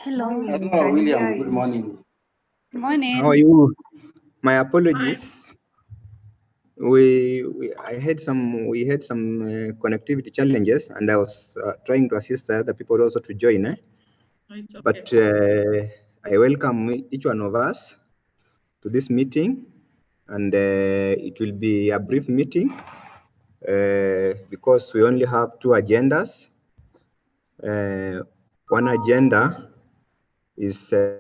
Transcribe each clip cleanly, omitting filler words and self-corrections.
Hello. Hello, William. Good morning. Morning. How are you? My apologies. I had some connectivity challenges, and I was trying to assist other people also to join. It's okay. But I welcome each one of us to this meeting, and it will be a brief meeting because we only have two agendas. One agenda is to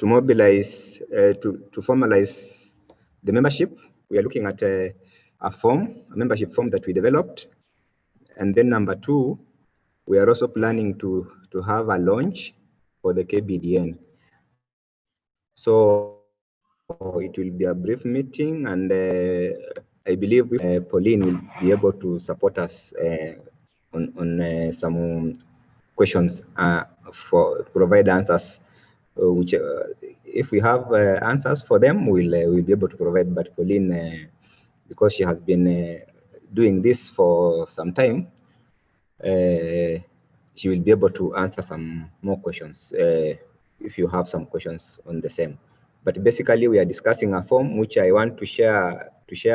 mobilize, to formalize the membership. We are looking at a membership form that we developed. And then number two, we are also planning to have a launch for the KBDN. So it will be a brief meeting, and I believe Pauline will be able to support us on some questions for provide answers, which if we have answers for them, we'll be able to provide. But Pauline, because she has been doing this for some time, she will be able to answer some more questions if you have some questions on the same. But basically, we are discussing a form which I want to share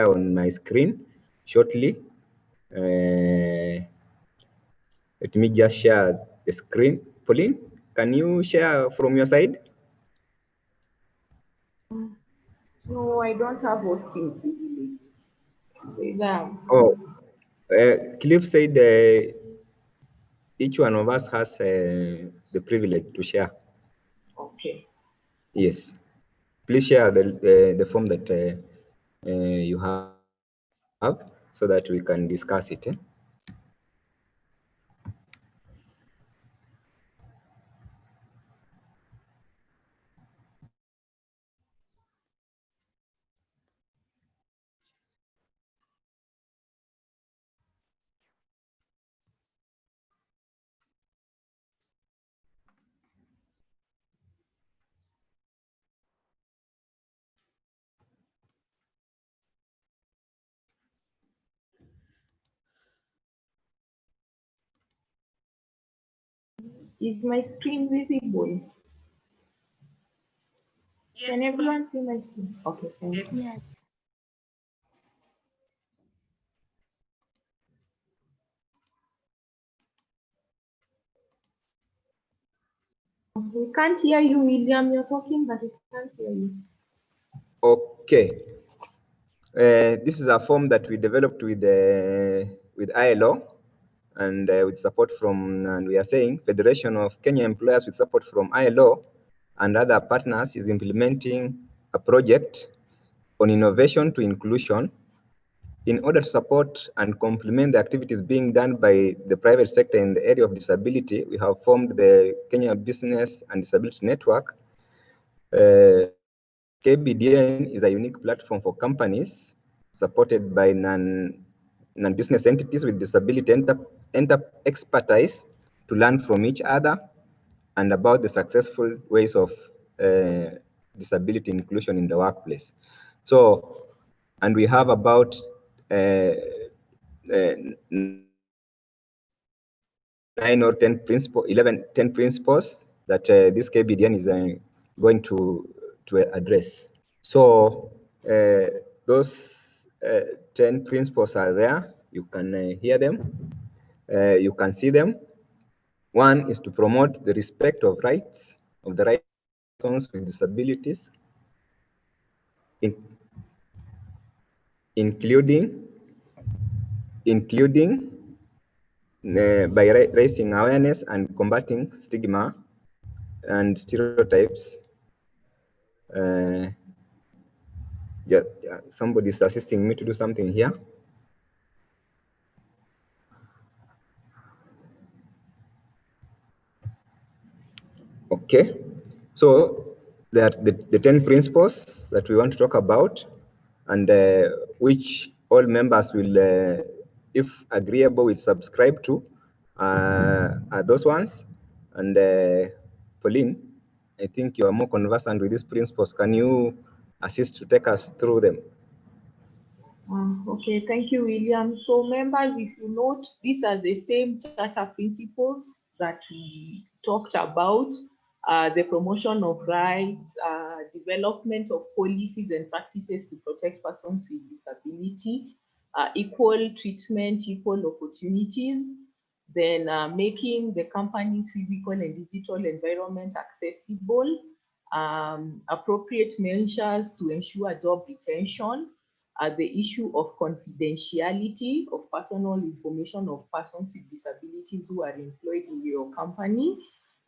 on my screen shortly. Let me just share the screen. Pauline, can you share from your side? No, I don't have hosting privileges. Say that. Oh, Cliff said each one of us has the privilege to share. Okay. Yes. Please share the form that you have so that we can discuss it. Is my screen visible? Yes, Can everyone see my screen? Okay, thank you. Yes. Yes. We can't hear you, William. You're talking, but we can't hear you. Okay. This is a form that we developed with ILO and with support from, and we are saying Federation of Kenya Employers with support from ILO and other partners is implementing a project on innovation to inclusion in order to support and complement the activities being done by the private sector in the area of disability. We have formed the Kenya Business and Disability Network. KBDN is a unique platform for companies supported by non-business entities with disability expertise to learn from each other and about the successful ways of disability inclusion in the workplace. So, and we have about 9 or 10 principles, 10 principles that this KBDN is going to address. So those 10 principles are there. You can hear them. You can see them. One is to promote the respect of rights of the rights of persons with disabilities, including by raising awareness and combating stigma and stereotypes. Somebody is assisting me to do something here. Okay, so there are the 10 principles that we want to talk about, and which all members will, if agreeable, will subscribe to, are those ones. And Pauline, I think you are more conversant with these principles. Can you assist to take us through them? Okay, thank you, William. So members, if you note, these are the same charter principles that we talked about, the promotion of rights, development of policies and practices to protect persons with disability, equal treatment, equal opportunities, then making the company's physical and digital environment accessible, appropriate measures to ensure job retention, the issue of confidentiality of personal information of persons with disabilities who are employed in your company,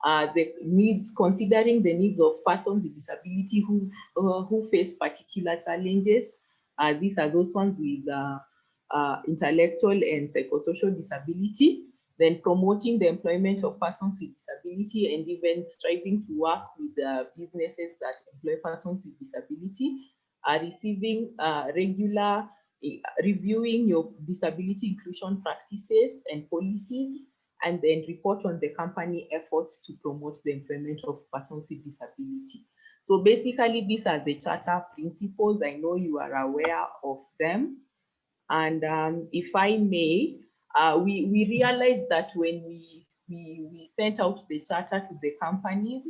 the needs, considering the needs of persons with disability who face particular challenges. These are those ones with intellectual and psychosocial disability, then promoting the employment of persons with disability and even striving to work with businesses that employ persons with disability, receiving regular reviewing your disability inclusion practices and policies, and then report on the company efforts to promote the employment of persons with disability. So basically, these are the charter principles. I know you are aware of them. And if I may, we realized that when we sent out the charter to the companies,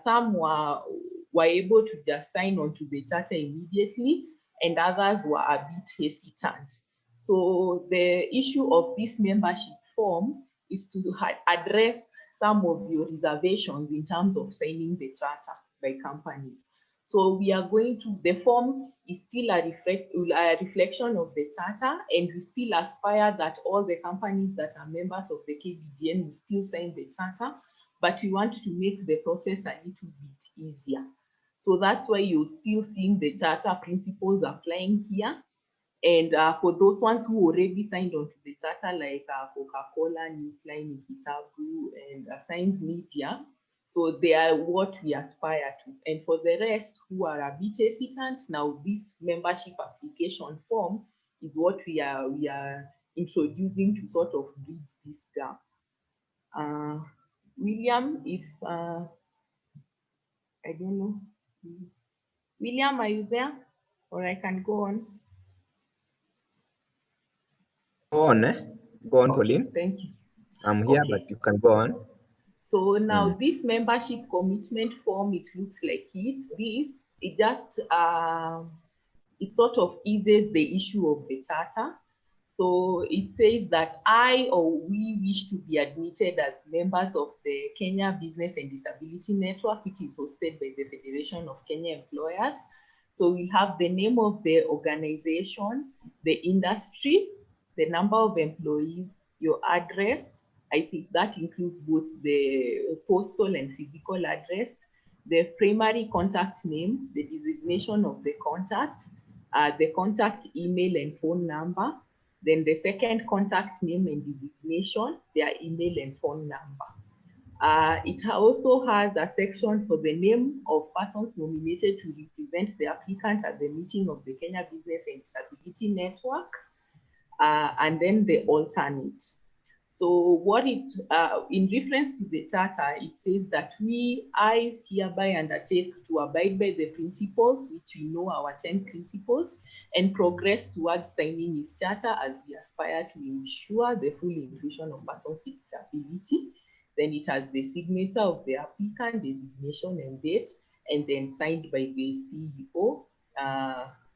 some were able to just sign on to the charter immediately, and others were a bit hesitant. So the issue of this membership form is to address some of your reservations in terms of signing the charter by companies. So we are going to, the form is still a reflection of the charter, and we still aspire that all the companies that are members of the KBDN will still sign the charter, but we want to make the process a little bit easier. So that's why you're still seeing the charter principles applying here. And for those ones who already signed on to the charter, like Coca-Cola, Newsline, Kitabu, and Science Media, so they are what we aspire to. And for the rest who are a bit hesitant, now this membership application form is what we are introducing to sort of bridge this gap. William, if I don't know, William, are you there? Or I can go on. Go on, Go on, Pauline. Thank you. I'm here, Okay. but you can go on. So now this membership commitment form, it looks like it just, it sort of eases the issue of the charter. So it says that I or we wish to be admitted as members of the Kenya Business and Disability Network, which is hosted by the Federation of Kenya Employers. So we have the name of the organization, the industry, the number of employees, your address. I think that includes both the postal and physical address, the primary contact name, the designation of the contact, the contact email and phone number, then the second contact name and designation, their email and phone number. It also has a section for the name of persons nominated to represent the applicant at the meeting of the Kenya Business and Disability Network, and then the alternate. So what it, in reference to the charter, it says that I hereby undertake to abide by the principles, which we know our 10 principles, and progress towards signing this charter as we aspire to ensure the full inclusion of persons with disability. Then it has the signature of the applicant, designation and date, and then signed by the CEO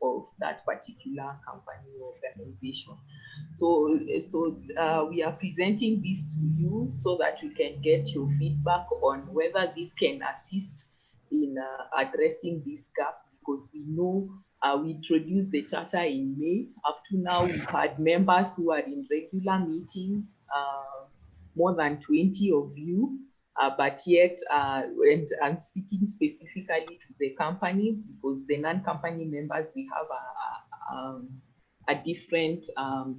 of that particular company or organization. So we are presenting this to you so that we can get your feedback on whether this can assist in addressing this gap, because we know we introduced the charter in May. Up to now, we've had members who are in regular meetings, more than 20 of you, but yet, and I'm speaking specifically to the companies, because the non-company members, we have a different, a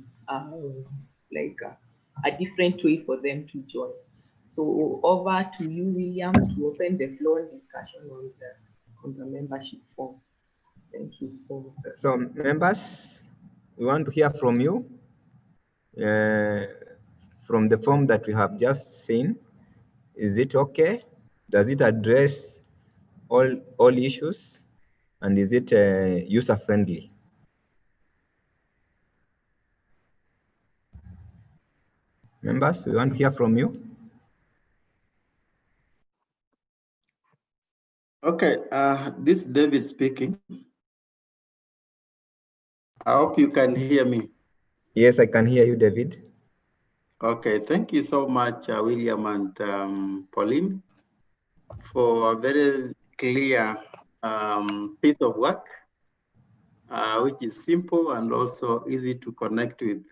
different way for them to join. So over to you, William, to open the floor and discussion on the membership form. Thank you. So members, we want to hear from you from the form that we have just seen. Is it okay? Does it address all issues? And is it user friendly? Members, we want to hear from you. Okay, this is David speaking. I hope you can hear me. Yes, I can hear you, David. Okay, thank you so much, William and Pauline, for a very clear piece of work, which is simple and also easy to connect with.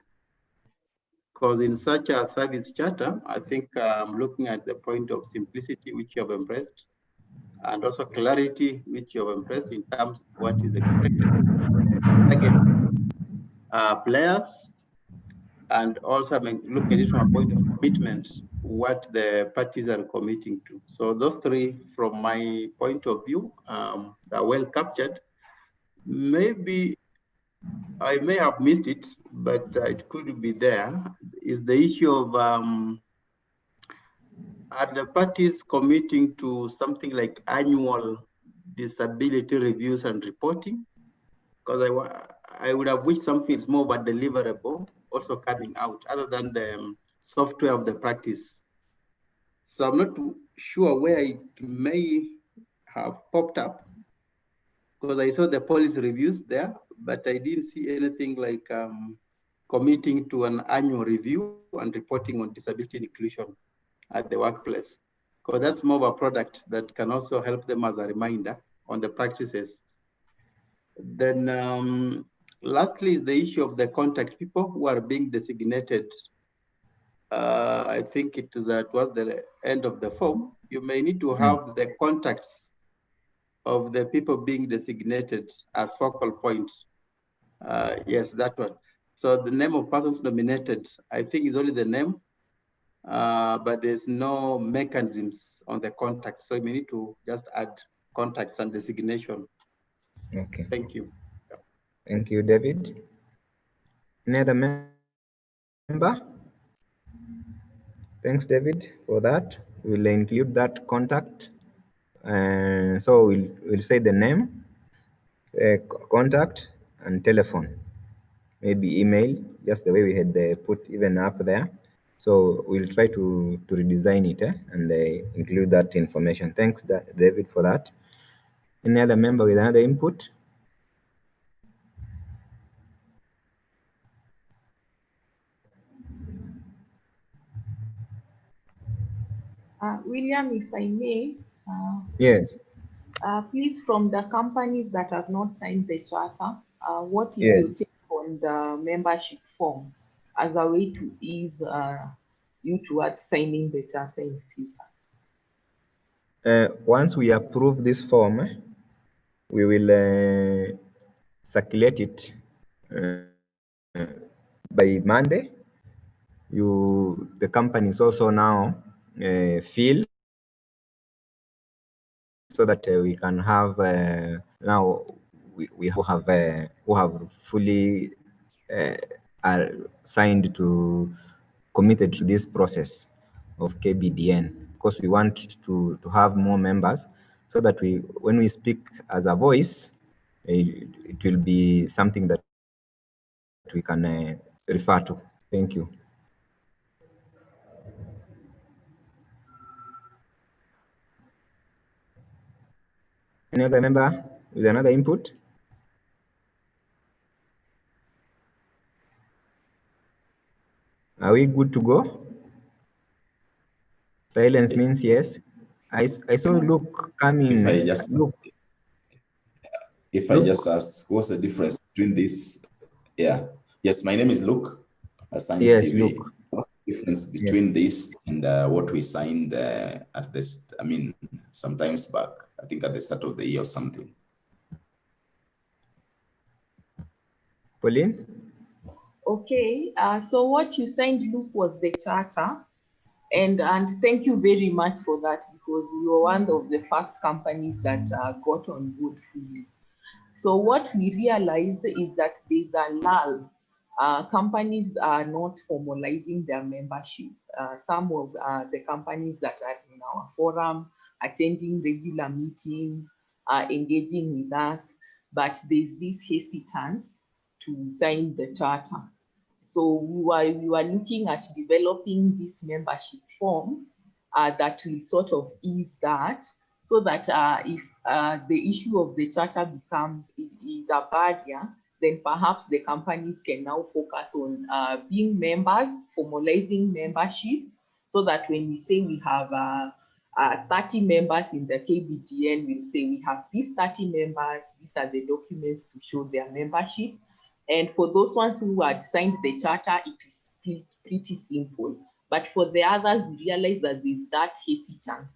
Because in such a service charter, I think I'm looking at the point of simplicity, which you have embraced, and also clarity, which you have embraced in terms of what is expected target players, and also looking at it from a point of commitment, what the parties are committing to. So those three, from my point of view, are well captured. Maybe I may have missed it, but it could be there, is the issue of are the parties committing to something like annual disability reviews and reporting? Because I would have wished something is more of a deliverable also coming out other than the software of the practice. So I'm not sure where it may have popped up, because I saw the policy reviews there, but I didn't see anything like committing to an annual review and reporting on disability inclusion at the workplace, because that's more of a product that can also help them as a reminder on the practices. Then lastly is the issue of the contact people who are being designated. I think it was the end of the form. You may need to have the contacts of the people being designated as focal points. Yes, that one. So the name of persons nominated, I think is only the name, but there's no mechanisms on the contact. So you may need to just add contacts and designation. Okay. Thank you. Thank you, David. Any other member? Thanks, David, for that. We'll include that contact. So we'll say the name, contact, and telephone. Maybe email, just the way we had put even up there. So we'll try to redesign it and include that information. Thanks, David, for that. Any other member with another input? William, if I may. Yes. Please, from the companies that have not signed the charter, what is Yes. your take on the membership form as a way to ease you towards signing the charter in future? Once we approve this form, we will circulate it by Monday. The companies also now fill so that we can have now we have fully are signed to committed to this process of KBDN, because we want to have more members so that when we speak as a voice, it will be something that we can refer to. Thank you. Any other member with another input? Are we good to go? Silence means yes. I saw Luke coming. If I just ask, what's the difference between this? Yeah. Yes, my name is Luke, Science Yes, TV. Luke. What's the difference between this and what we signed at this, sometimes back, I think at the start of the year or something? Pauline? Okay, so what you signed, Luke, was the charter. And thank you very much for that, because you were one of the first companies that got on board fully. So what we realized is that there's a lull. Companies are not formalizing their membership. Some of the companies that are in our forum, attending regular meetings, engaging with us, but there's this hesitance to sign the charter. So we were looking at developing this membership form that will sort of ease that, so that if the issue of the charter becomes is a barrier, then perhaps the companies can now focus on being members, formalizing membership, so that when we say we have 30 members in the KBDN, we'll say we have these 30 members, these are the documents to show their membership. And for those ones who had signed the charter, it is pretty simple. But for the others, we realized that there's that hesitancy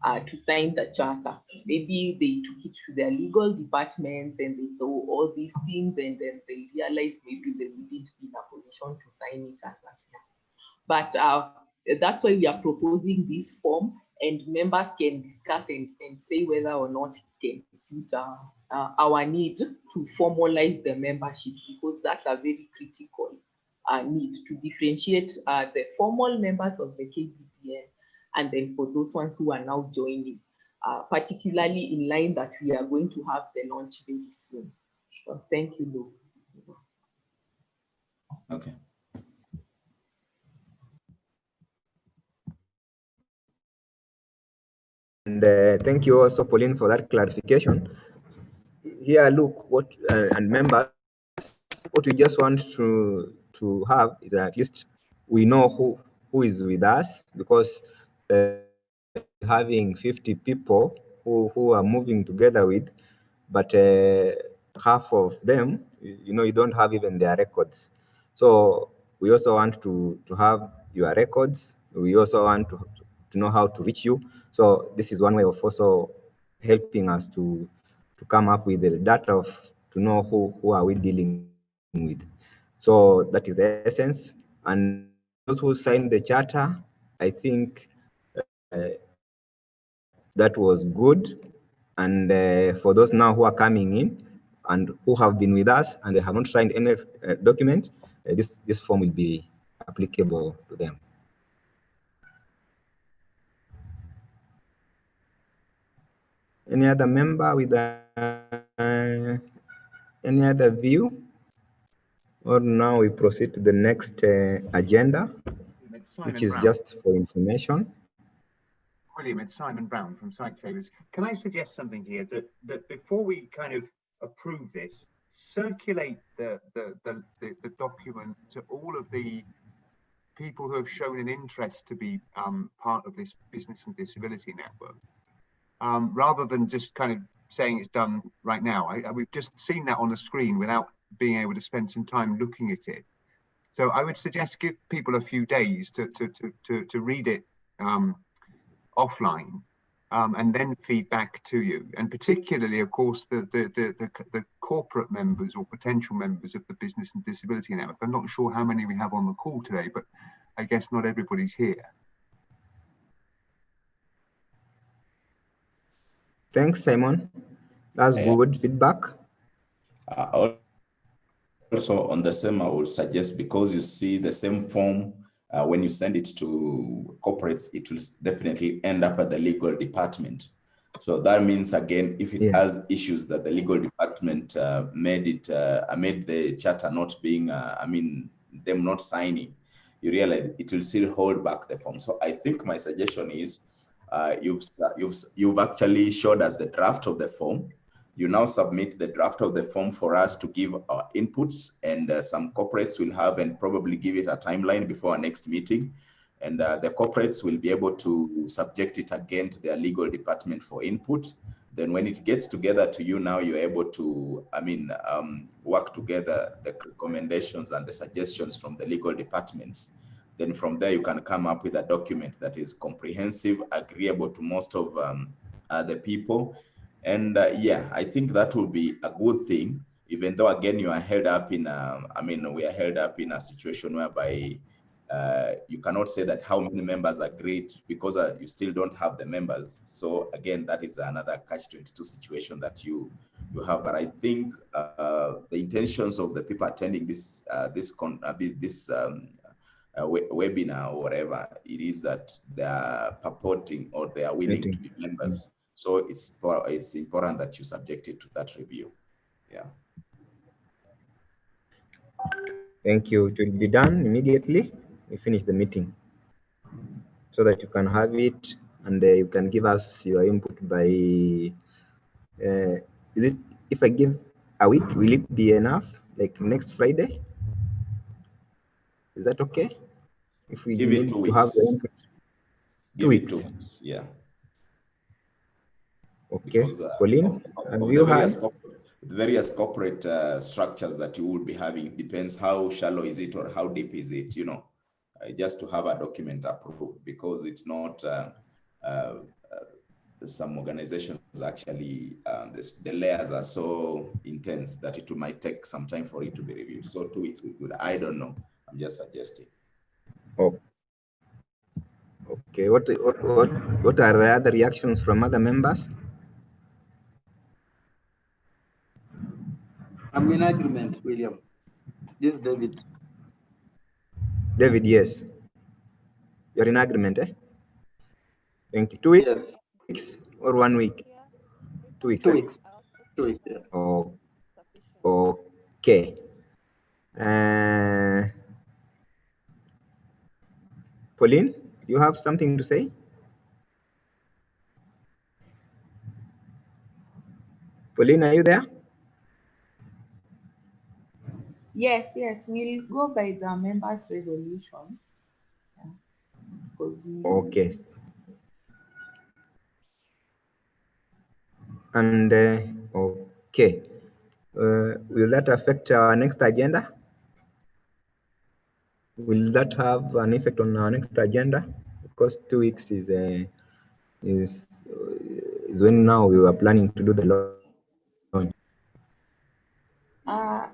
to sign the charter. Maybe they took it to their legal departments and they saw all these things, and then they realized maybe they wouldn't be in a position to sign it as that. But that's why we are proposing this form, and members can discuss and say whether or not it can suit our need to formalize the membership, because that's a very critical need to differentiate the formal members of the KBDN and then for those ones who are now joining, particularly in line that we are going to have the launch very soon. So thank you, Lou. Okay. And thank you also, Pauline, for that clarification. Here, look, what and members, what we just want to have is at least we know who is with us, because having 50 people who are moving together with, but half of them, you don't have even their records. So we also want to have your records. We also want to know how to reach you. So this is one way of also helping us to come up with the data to know who are we dealing with. So that is the essence. And those who signed the charter, I think that was good. And for those now who are coming in and who have been with us and they have not signed any document, this form will be applicable to them. Any other member with any other view? Or now we proceed to the next agenda, which is just for information. William, it's Simon Brown from Site Savers. Can I suggest something here, that before we kind of approve this, circulate the document to all of the people who have shown an interest to be part of this business and disability network, rather than just kind of saying it's done right now. We've just seen that on the screen without being able to spend some time looking at it. So I would suggest give people a few days to read it offline, and then feed back to you. And particularly, of course, the corporate members or potential members of the Business and Disability Network. I'm not sure how many we have on the call today, but I guess not everybody's here. Thanks, Simon. That's good feedback. Also, on the same, I would suggest, because you see the same form, when you send it to corporates, it will definitely end up at the legal department. So that means, again, if it has issues that the legal department made the charter not being, them not signing, you realize it will still hold back the form. So I think my suggestion is, you've actually showed us the draft of the form. You now submit the draft of the form for us to give our inputs, and some corporates will have and probably give it a timeline before our next meeting. And the corporates will be able to subject it again to their legal department for input. Then when it gets together to you, now you're able to, work together the recommendations and the suggestions from the legal departments. Then from there, you can come up with a document that is comprehensive, agreeable to most of the people. And I think that will be a good thing, even though, again, you are held up in, we are held up in a situation whereby you cannot say that how many members agreed, because you still don't have the members. So again, that is another catch-22 situation that you have. But I think the intentions of the people attending this webinar or whatever it is that they are purporting or they are willing to be members. So it's important that you subject it to that review. Yeah. Thank you. It will be done immediately. We finish the meeting, so that you can have it and you can give us your input by. Is it if I give a week? Will it be enough? Like next Friday? Is that okay? If we Give it need 2 to have the weeks. input, 2 Give it weeks. 2 weeks, yeah. Okay, Because Pauline, have of you heard? the various corporate structures that you will be having, it depends how shallow is it or how deep is it, you know, just to have a document approved, because it's not, uh, some organizations actually, the layers are so intense that it might take some time for it to be reviewed. So 2 weeks is good. I don't know. I'm just suggesting. Oh, okay. What are the other reactions from other members? I'm in agreement, William. This is David. David, yes. You're in agreement, eh? Thank you. 2 weeks Yes, or 1 week? 2 weeks, 2 eh? weeks. 2 weeks, yeah. Oh, okay. Uh, Pauline, you have something to say? Pauline, are you there? Yes, we'll go by the members' resolutions. Yeah, because Okay. And okay. Will that affect our next agenda? Will that have an effect on our next agenda? Because 2 weeks is when now we were planning to do the launch.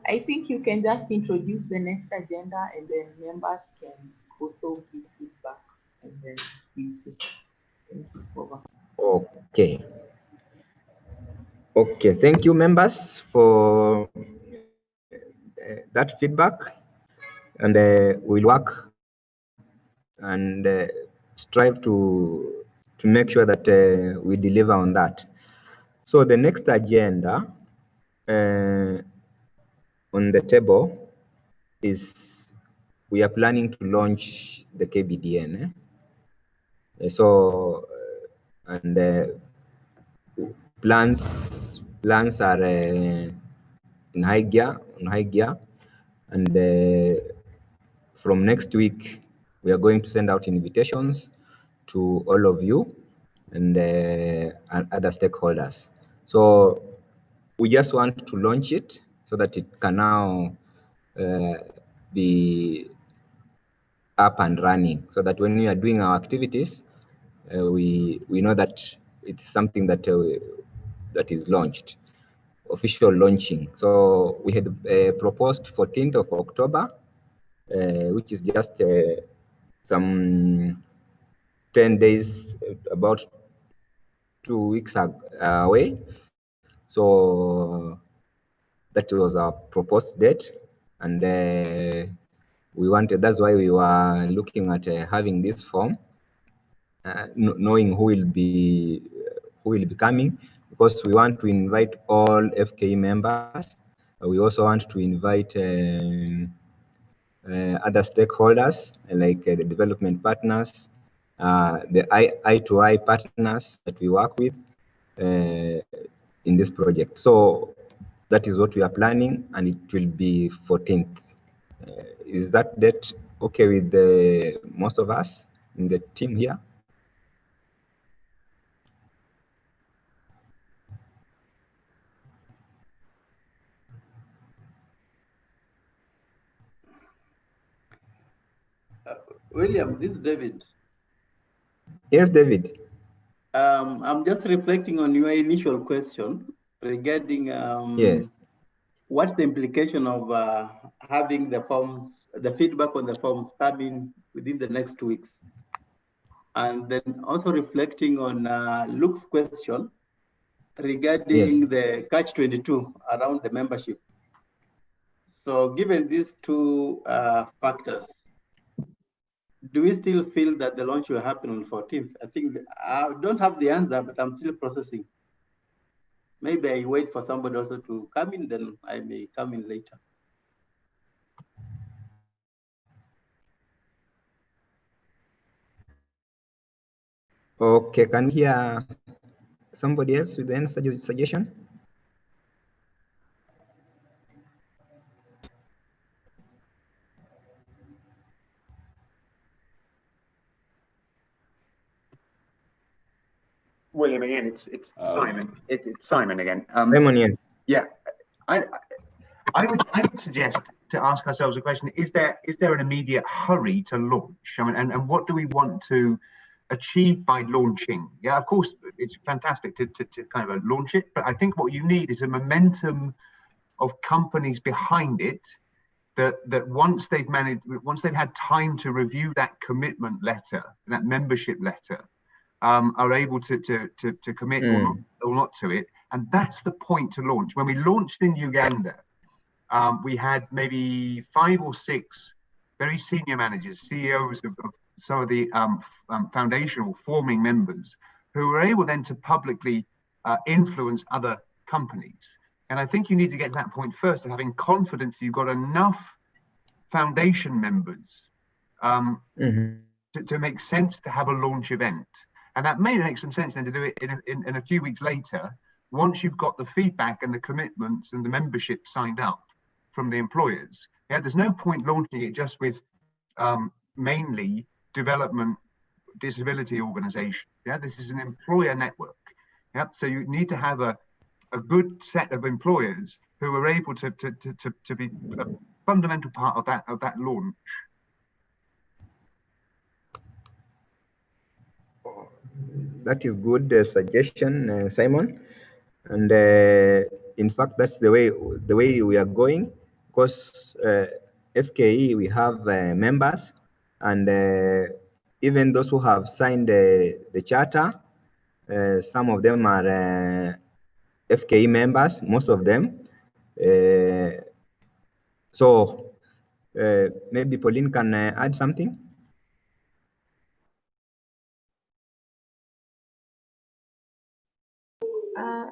I think you can just introduce the next agenda and then members can also give feedback and then we'll see. Thank you. Over. Okay. Okay. Thank you, members, for that feedback, and we'll work and strive to make sure that we deliver on that. So the next agenda on the table is we are planning to launch the KBDN. So and plans are in high gear, and from next week we are going to send out invitations to all of you and other stakeholders. So we just want to launch it so that it can now be up and running, so that when we are doing our activities, we know that it's something that that is launched, official launching. So we had proposed 14th of October, which is just some 10 days, about 2 weeks away. So that was our proposed date, and we wanted. That's why we were looking at having this form, knowing who will be coming, because we want to invite all FKE members. We also want to invite other stakeholders like the development partners, the eye-to-eye partners that we work with in this project. So that is what we are planning, and it will be 14th. Is that date okay with most of us in the team here? William, this is David. Yes, David. I'm just reflecting on your initial question regarding Yes. what's the implication of having the forms, the feedback on the forms coming within the next 2 weeks? And then also reflecting on Luke's question regarding the catch-22 around the membership. So given these two factors, do we still feel that the launch will happen on 14th? I think I don't have the answer, but I'm still processing. Maybe I wait for somebody also to come in, then I may come in later. Okay, can we hear somebody else with any suggestion? William, again, it's Simon. It's Simon again. Simon, yes. Yeah, I would suggest to ask ourselves a question: Is there an immediate hurry to launch? I mean, and what do we want to achieve by launching? Yeah, of course, it's fantastic to kind of launch it, but I think what you need is a momentum of companies behind it that once they've had time to review that commitment letter, that membership letter, are able to commit or not to it, and that's the point to launch. When we launched in Uganda, we had maybe 5 or 6 very senior managers, CEOs of some of the foundational forming members, who were able then to publicly influence other companies. And I think you need to get to that point first of having confidence you've got enough foundation members to make sense to have a launch event. And that may make some sense then to do it in a few weeks later, once you've got the feedback and the commitments and the membership signed up from the employers. Yeah, there's no point launching it just with mainly development disability organization. Yeah, this is an employer network. Yeah, so you need to have a good set of employers who are able to be a fundamental part of that launch. That is good suggestion, Simon. And in fact, that's the way we are going, because FKE, we have members, and even those who have signed the charter, some of them are FKE members, most of them. So maybe Pauline can add something.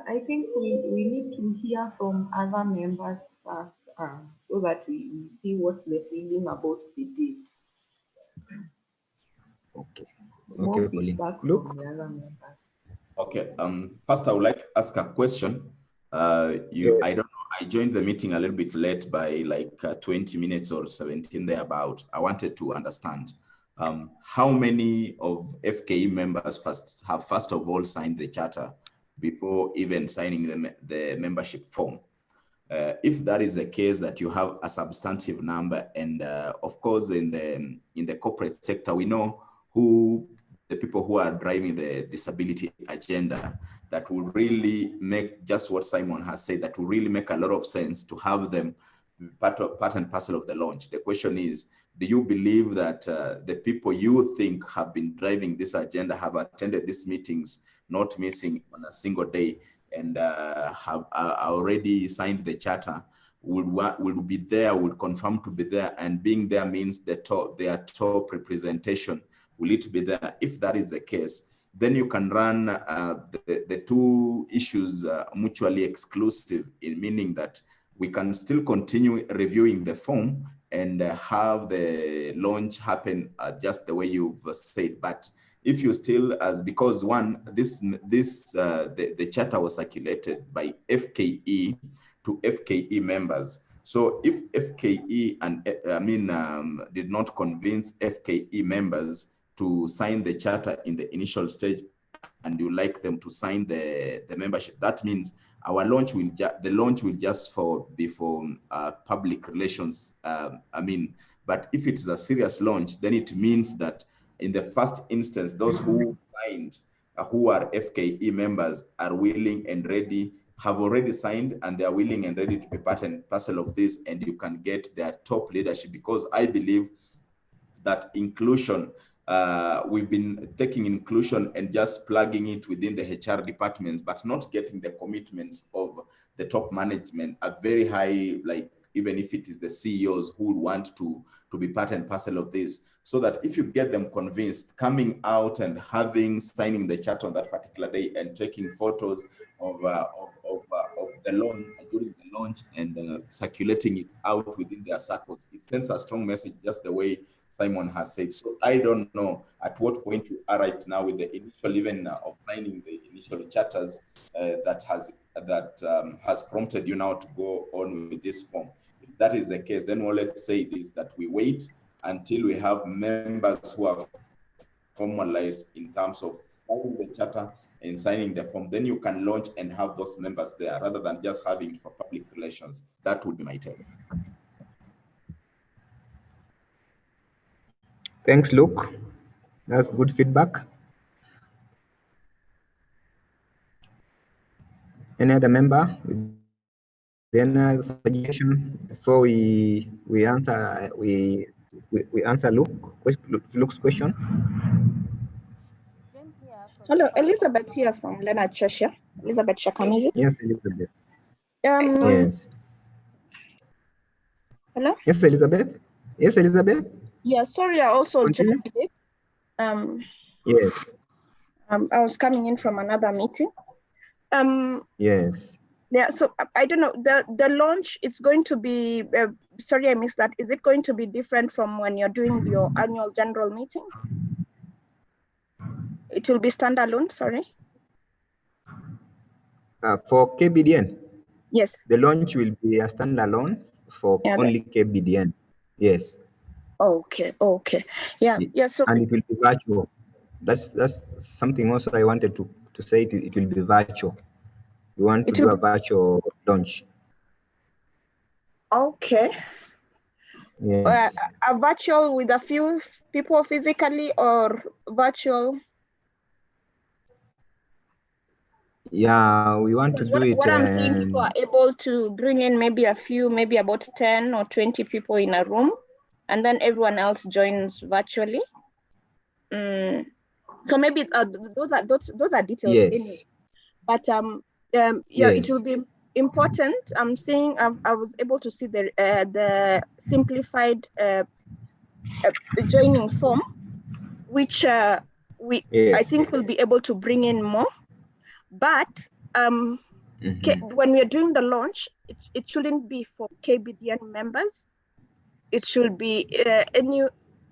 I think we need to hear from other members first, so that we see what they're feeling about the date. Okay. More Okay, Pauline. feedback Look. from the other members. Okay. First, I would like to ask a question. I don't know. I joined the meeting a little bit late by like 20 minutes or 17 thereabout. I wanted to understand how many of FKE members have first of all signed the charter before even signing the membership form. If that is the case, that you have a substantive number, and of course in the corporate sector, we know who the people who are driving the disability agenda, that will really make just what Simon has said, that will really make a lot of sense to have them part and parcel of the launch. The question is, do you believe that the people you think have been driving this agenda have attended these meetings, not missing on a single day, and have already signed the charter, will be there, will confirm to be there, and being there means their top representation? Will it be there? If that is the case, then you can run the two issues mutually exclusive, in meaning that we can still continue reviewing the form and have the launch happen just the way you've said. But if you still, because the charter was circulated by FKE to FKE members. So if FKE did not convince FKE members to sign the charter in the initial stage, and you like them to sign the membership, that means our launch the launch will just be for public relations. But if it's a serious launch, then it means that in the first instance, those who signed, who are FKE members, are willing and ready, have already signed, and they are willing and ready to be part and parcel of this, and you can get their top leadership. Because I believe that inclusion, we've been taking inclusion and just plugging it within the HR departments, but not getting the commitments of the top management, a very high, like even if it is the CEOs who would want to be part and parcel of this. So that if you get them convinced, coming out and signing the charter on that particular day and taking photos of the launch, during the launch, and circulating it out within their circles. It sends a strong message, just the way Simon has said. So I don't know at what point you are right now with the initial, even of signing the initial charters that has prompted you now to go on with this form. If that is the case, then let's say this, that we wait until we have members who are formalized in terms of signing the charter and signing the form. Then you can launch and have those members there rather than just having it for public relations. That would be my take. Thanks, Luke. That's good feedback. Any other member with any other suggestion before we answer Luke's question? Hello, Elizabeth here from Leonard Cheshire. Elizabeth Shakamiri. Yes, Elizabeth. Yes. Hello? Yes, Elizabeth. Yes, Elizabeth. Yeah, sorry, I also Continue. joined it. Yes. I was coming in from another meeting. Yes. Yeah, so I don't know, the launch, it's going to be, sorry, I missed that. Is it going to be different from when you're doing your annual general meeting? It will be standalone, sorry. For KBDN? Yes. The launch will be a standalone for only KBDN. Yes. Okay. Yeah. So and it will be virtual. That's something also I wanted to say. It will be virtual. We want to do a virtual launch. Okay. Yes. A virtual with a few people physically, or virtual? Yeah, we want to do it. What I'm seeing, people are able to bring in maybe a few, maybe about 10 or 20 people in a room, and then everyone else joins virtually. So maybe those are details. Yes. Anyway. But yeah, yes. It will be important. I'm seeing I was able to see the simplified joining form, which I think will be able to bring in more. But when we are doing the launch, it shouldn't be for KBDN members. It should be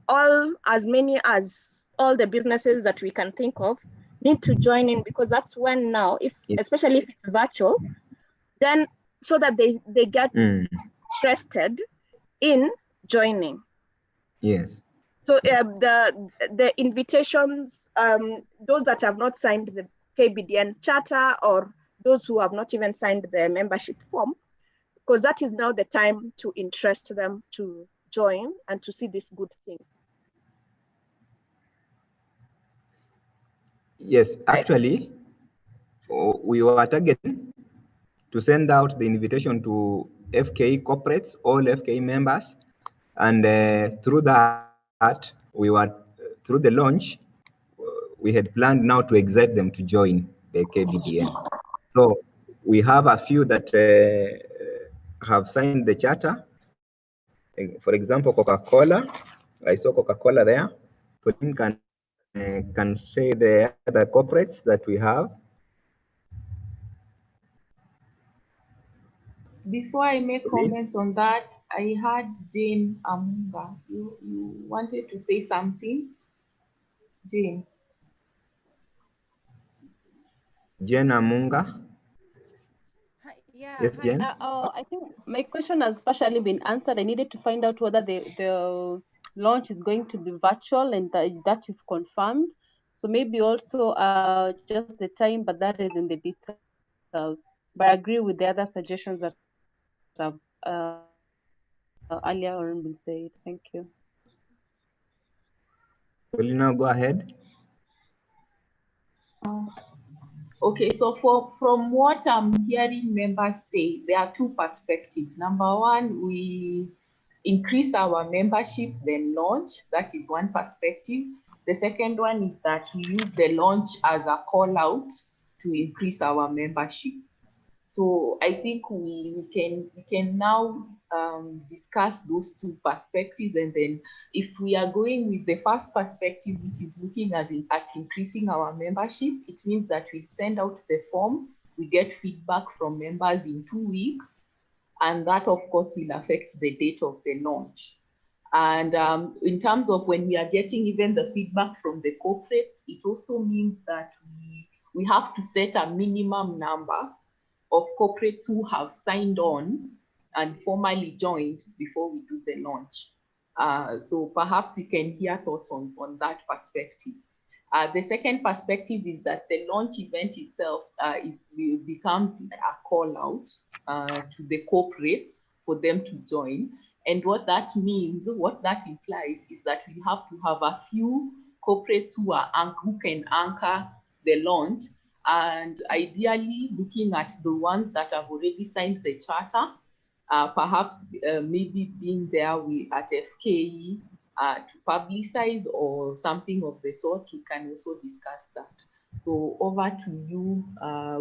as many as all the businesses that we can think of need to join in, because that's when now, especially if it's virtual, then so that they get interested in joining. Yes. So the invitations, those that have not signed the KBDN charter, or those who have not even signed the membership form, because that is now the time to interest them to join and to see this good thing. Yes, actually, we were targeting to send out the invitation to FKE corporates, all FKE members, and through that, we were through the launch, we had planned now to excite them to join the KBDN. So we have a few that have signed the charter. For example, Coca-Cola. I saw Coca-Cola there. Pauline can say the other corporates that we have. Before I make comments on that, I heard Jane Amunga. You wanted to say something, Jane? Jane Amunga. Yeah, yes, Jane. I think my question has partially been answered. I needed to find out whether the launch is going to be virtual, and that you've confirmed. So maybe also just the time, but that is in the details. But I agree with the other suggestions that have earlier on been said. Thank you. Will you now go ahead? Okay, so from what I'm hearing members say, there are two perspectives. Number one, we increase our membership, then launch. That is one perspective. The second one is that we use the launch as a call out to increase our membership. So I think we can now discuss those two perspectives, and then if we are going with the first perspective, which is looking at increasing our membership, it means that we send out the form, we get feedback from members in 2 weeks, and that of course will affect the date of the launch. And in terms of when we are getting even the feedback from the corporates, it also means that we have to set a minimum number of corporates who have signed on and formally joined before we do the launch. So perhaps we can hear thoughts on that perspective. The second perspective is that the launch event itself becomes a call out to the corporates for them to join. And what that means, what that implies is that we have to have a few corporates who can anchor the launch, and ideally looking at the ones that have already signed the charter, perhaps maybe being there at FKE to publicize or something of the sort. We can also discuss that. So over to you,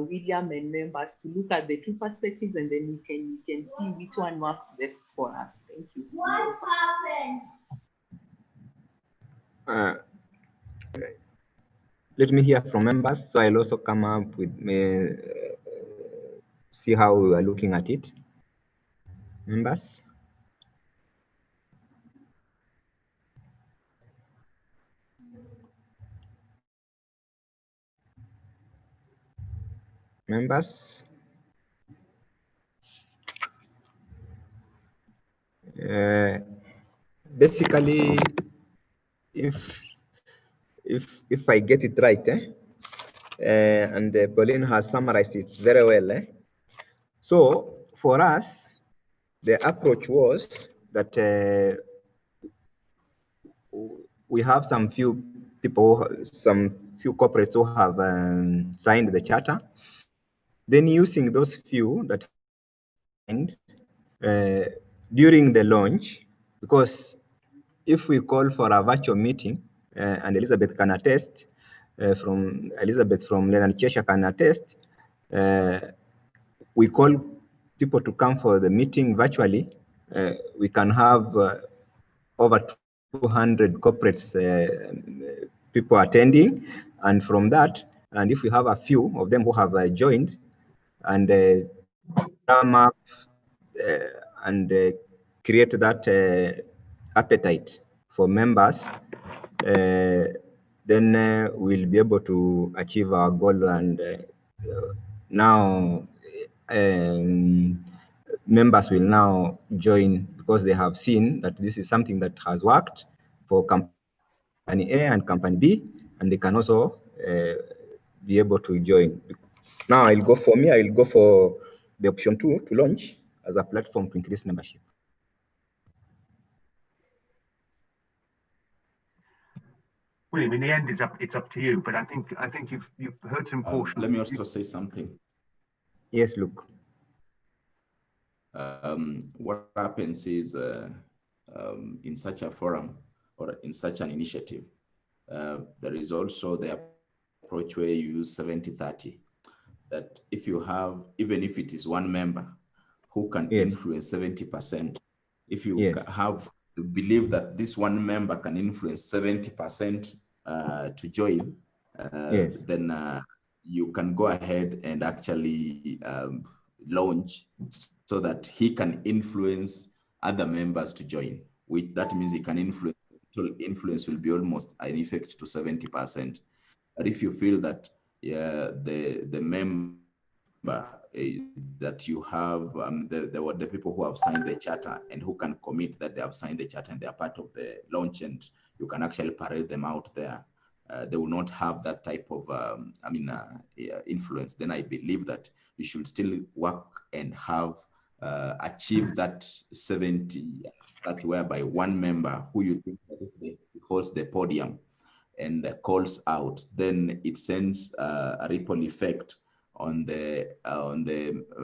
William and members, to look at the two perspectives, and then we can see which one works best for us. Thank you. What happened? Let me hear from members, so I'll also come up with see how we are looking at it. Members. Members. Basically, if I get it right, and Pauline has summarized it very well. So for us, the approach was that we have some few people, some few corporates who have signed the charter. Then using those few that signed during the launch, because if we call for a virtual meeting, and Elizabeth can attest, from Leonard Cheshire can attest, we call people to come for the meeting virtually. We can have over 200 corporates, people attending, and from that, and if we have a few of them who have joined and come up and create that appetite for members, then we'll be able to achieve our goal. And now members will now join because they have seen that this is something that has worked for company A and company B, and they can also be able to join. Now I will go for the option 2 to launch as a platform to increase membership. William, in the end, it's up to you. But I think you've heard some caution. Let me also say something. Yes, Luke. What happens is in such a forum or in such an initiative, there is also the approach where you use 70-30. That if you have, even if it is one member who can influence 70%, if you have to believe that this one member can influence 70% to join, then you can go ahead and actually launch so that he can influence other members to join. Which that means he can influence. Total influence will be almost an effect to 70%. But if you feel that the member that you have, the people who have signed the charter and who can commit that they have signed the charter and they are part of the launch, and you can actually parade them out there, they will not have that type of influence. Then I believe that you should still work and have achieve that 70, that whereby one member who you think that if he holds the podium and calls out, then it sends a ripple effect on the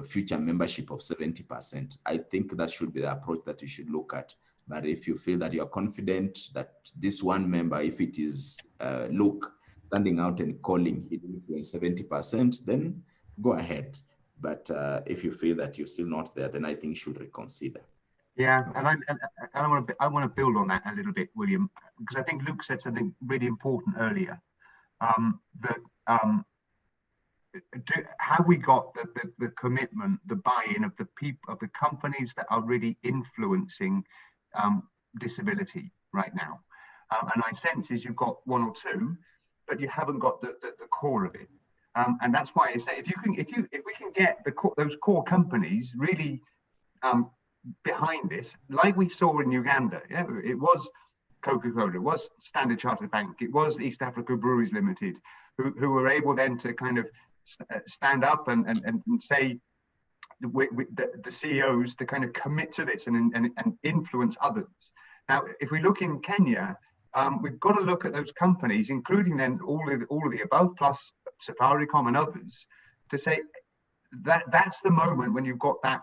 future membership of 70%. I think that should be the approach that you should look at. But if you feel that you are confident that this one member, if it is Luke standing out and calling, he influence 70%, then go ahead. But if you feel that you're still not there, then I think you should reconsider. Yeah, and I want to build on that a little bit, William, because I think Luke said something really important earlier. have we got the commitment, the buy-in of the people, of the companies that are really influencing disability right now? And I sense is you've got one or two, but you haven't got the core of it. And that's why I say if we can get those core companies really behind this, like we saw in Uganda, yeah, it was Coca-Cola, it was Standard Chartered Bank, it was East Africa Breweries Limited, who were able then to kind of stand up and say, the CEOs to kind of commit to this and influence others. Now, if we look in Kenya, we've got to look at those companies, including then all of the above, plus Safaricom and others, to say that that's the moment when you've got that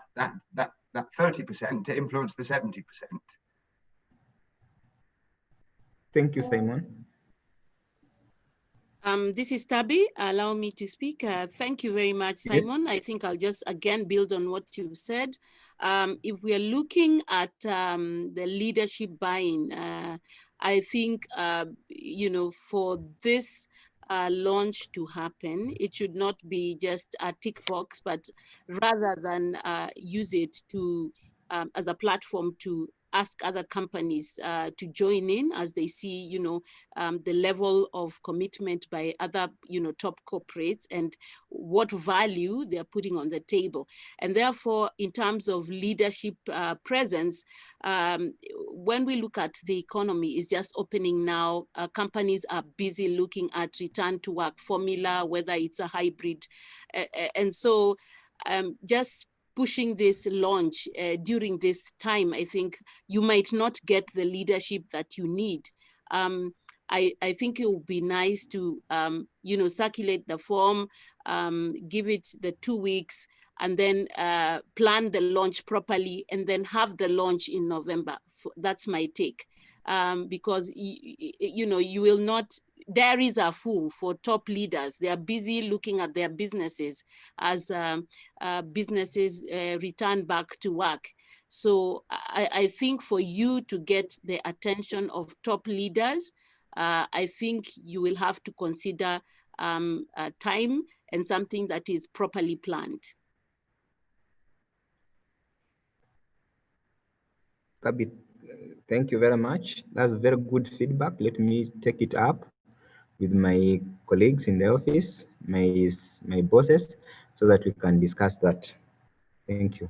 30% to influence the 70%. Thank you, Simon. This is Tabi. Allow me to speak. Thank you very much, Simon. I think I'll just again build on what you said. If we are looking at the leadership buy-in, I think, for this launch to happen, it should not be just a tick box, but rather than use it to as a platform to ask other companies to join in as they see, the level of commitment by other, top corporates and what value they're putting on the table. And therefore, in terms of leadership presence, when we look at the economy, it's just opening now. Companies are busy looking at return to work formula, whether it's a hybrid. And so just pushing this launch during this time, I think you might not get the leadership that you need. I think it would be nice to, circulate the form, give it the 2 weeks, and then plan the launch properly, and then have the launch in November. That's my take. Because, you will not, diaries are full for top leaders. They are busy looking at their businesses as businesses return back to work. So I think for you to get the attention of top leaders, I think you will have to consider time and something that is properly planned. Tabi, thank you very much. That's very good feedback. Let me take it up with my colleagues in the office, my bosses, so that we can discuss that. Thank you.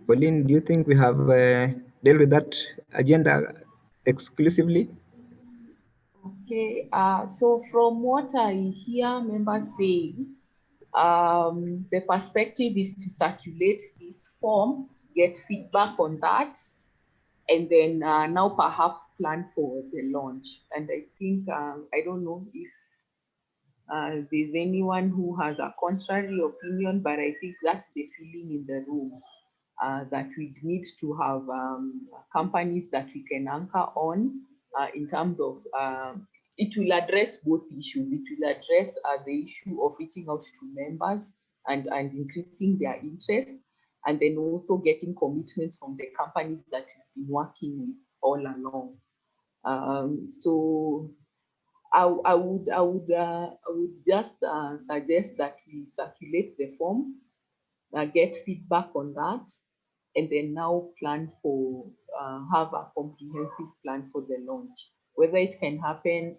Pauline, do you think we have dealt with that agenda exclusively? Okay, so from what I hear members saying, the perspective is to circulate this form, get feedback on that, and then now perhaps plan for the launch. And I think, I don't know if there's anyone who has a contrary opinion, but I think that's the feeling in the room, that we need to have companies that we can anchor on in terms of, it will address both issues. It will address the issue of reaching out to members and increasing their interest, and then also getting commitments from the companies that we've been working with all along. So I would just suggest that we circulate the form, get feedback on that, and then now plan for, have a comprehensive plan for the launch. Whether it can happen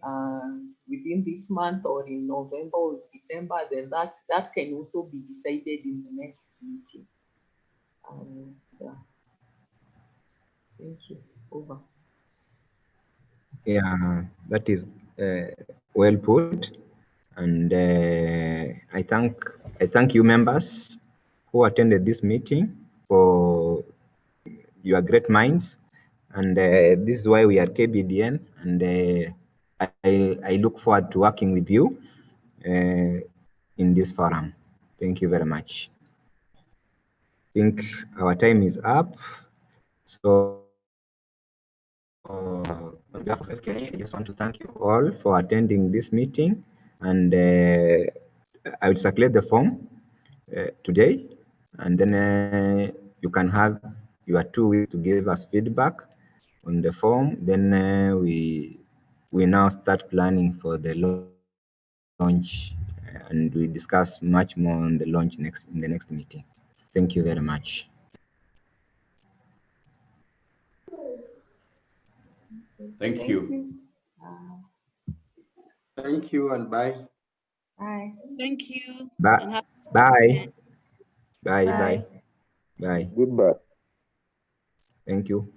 within this month or in November or December, then that can also be decided in the next meeting. Yeah. Thank you. Over. Yeah, that is well put, and I thank you members who attended this meeting for your great minds, and this is why we are KBDN, and I look forward to working with you in this forum. Thank you very much. I think our time is up, so on behalf of FKA, I just want to thank you all for attending this meeting, and I will circulate the form today, and then you can have your 2 weeks to give us feedback on the form. Then we now start planning for the launch, and we discuss much more on the launch in the next meeting. Thank you very much. Thank you. Thank you and bye. Bye. Thank you. Bye. And have a Bye. good day. Bye. Bye. Bye. Goodbye. Thank you.